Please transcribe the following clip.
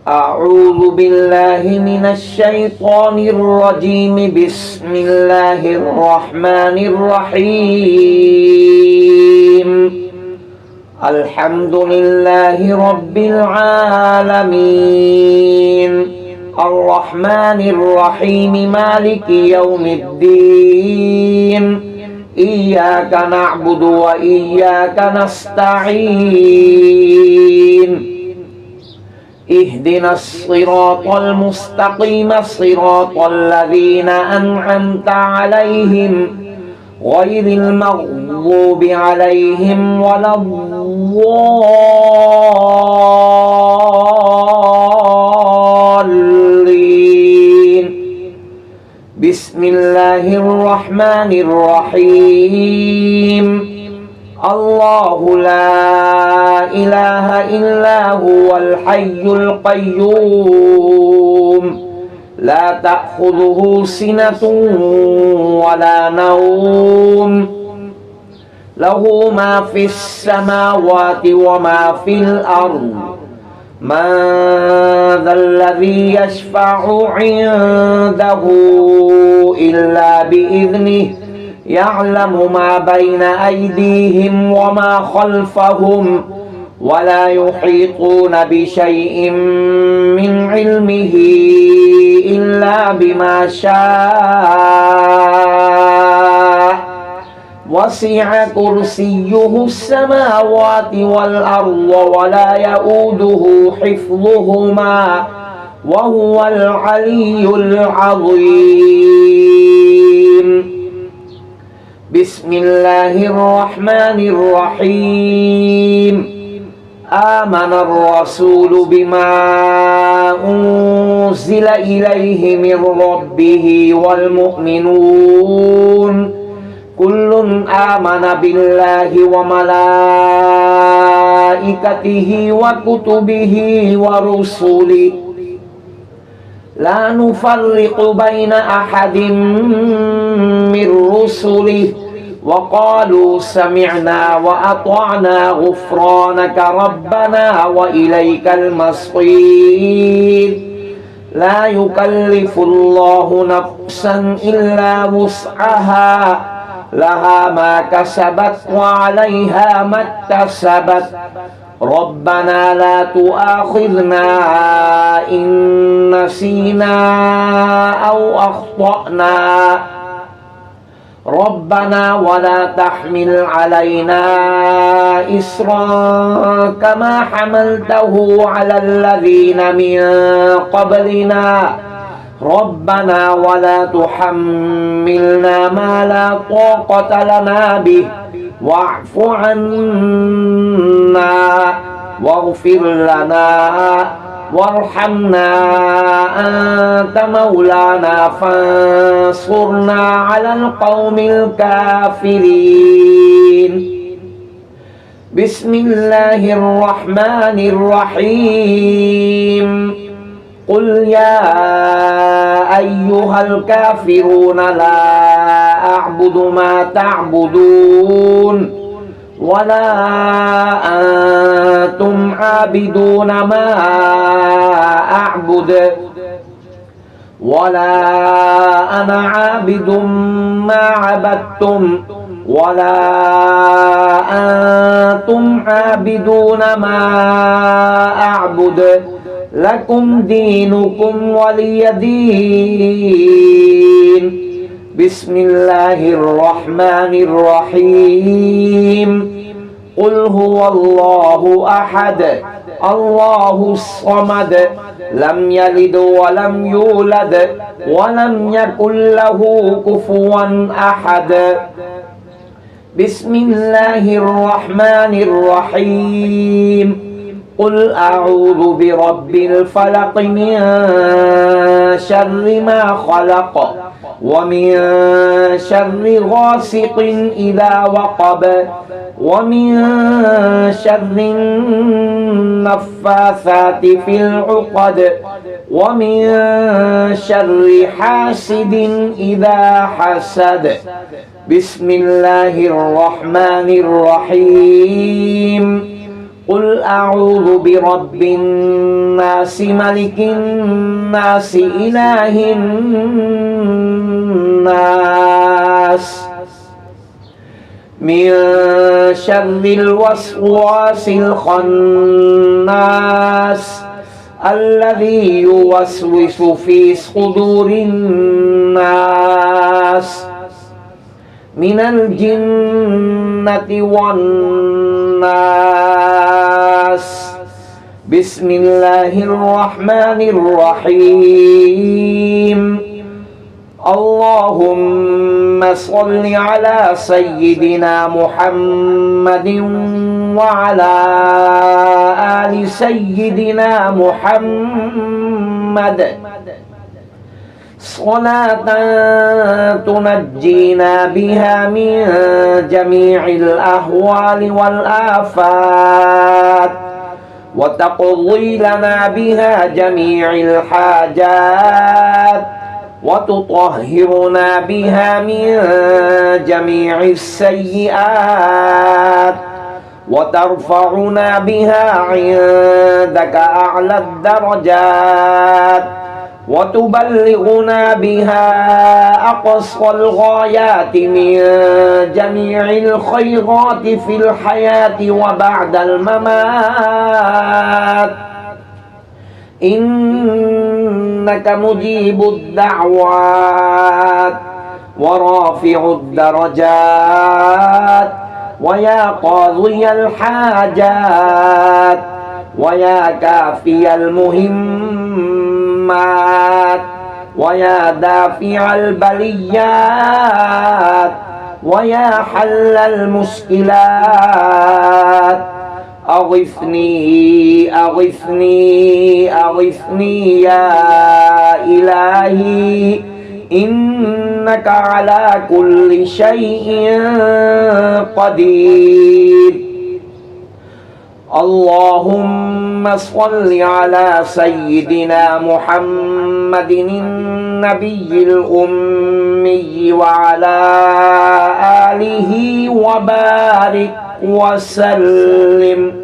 أعوذ بالله من الشيطان الرجيم. بسم الله الرحمن الرحيم. الحمد لله رب العالمين، الرحمن الرحيم، مالك يوم الدين. إياك نعبد وإياك نستعين. اهدنا الصراط المستقيم، صراط الذين أنعمت عليهم غير المغضوب عليهم ولا الضالين. بسم الله الرحمن الرحيم. الله لا إله إلا هو الحي القيوم، لا تأخذه سنة ولا نوم، له ما في السماوات وما في الأرض. من ذا الذي يشفع عنده إلا بإذنه، يعلم ما بين أيديهم وما خلفهم، ولا يحيطون بشيء من علمه إلا بما شاء. وسع كرسيه السماوات والأرض ولا يؤوده حفظهما وهو العلي العظيم. بسم الله الرحمن الرحيم. آمن الرسول بما أنزل إليه من ربه والمؤمنون كل آمن بالله وملائكته وكتبه ورسله لا نفرق بين أحد من رسله وقالوا سمعنا وأطعنا غفرانك ربنا وإليك المصير. لا يكلف الله نفسا إلا وسعها، لها ما كسبت وعليها ما اكتسبت. ربنا لا تؤاخذنا إن نسينا أو أخطأنا، ربنا ولا تحمل علينا إصرا كما حملته على الذين من قبلنا، ربنا ولا تحملنا ما لا طاقة لنا به، واعف عنا واغفر لنا وارحمنا، أنت مولانا فانصرنا على القوم الكافرين. بسم الله الرحمن الرحيم. قل يا أيها الكافرون لا أعبد ما تعبدون ولا أنتم عابدون ما أعبد ولا أنا عابد ما عبدتم ولا أنتم عابدون ما أعبد، لكم دينكم ولي دين. بسم الله الرحمن الرحيم. قل هو الله أحد الله الصمد لم يلد ولم يولد ولم يكن له كفوا أحد. بسم الله الرحمن الرحيم. قل أعوذ برب الفلق من شر ما خلق ومن شر غاسق إذا وقب ومن شر النفاثات في العقد ومن شر حاسد إذا حسد. بسم الله الرحمن الرحيم. قل أعوذ برب الناس ملك الناس إله الناس من شر الوسواس الخناس الذي يوسوس في صدور الناس من الجنة والناس بسم الله الرحمن الرحيم اللهم صل على سيدنا محمد وعلى آل سيدنا محمد صلاة تنجينا بها من جميع الأهوال والآفات وتقضي لنا بها جميع الحاجات وتطهرنا بها من جميع السيئات وترفعنا بها عندك أعلى الدرجات وتبلغنا بها أقصى الغايات من جميع الخيرات في الحياة وبعد الممات إنك مجيب الدعوات ورافع الدرجات ويا قاضي الحاجات ويا كافي المهمات ويا دافع البليات ويا حل المشكلات أغثني أغثني أغثني يا إلهي إنك على كل شيء قدير اللهم صل على سيدنا محمد النبي الأمي وعلى آله وبارك وسلم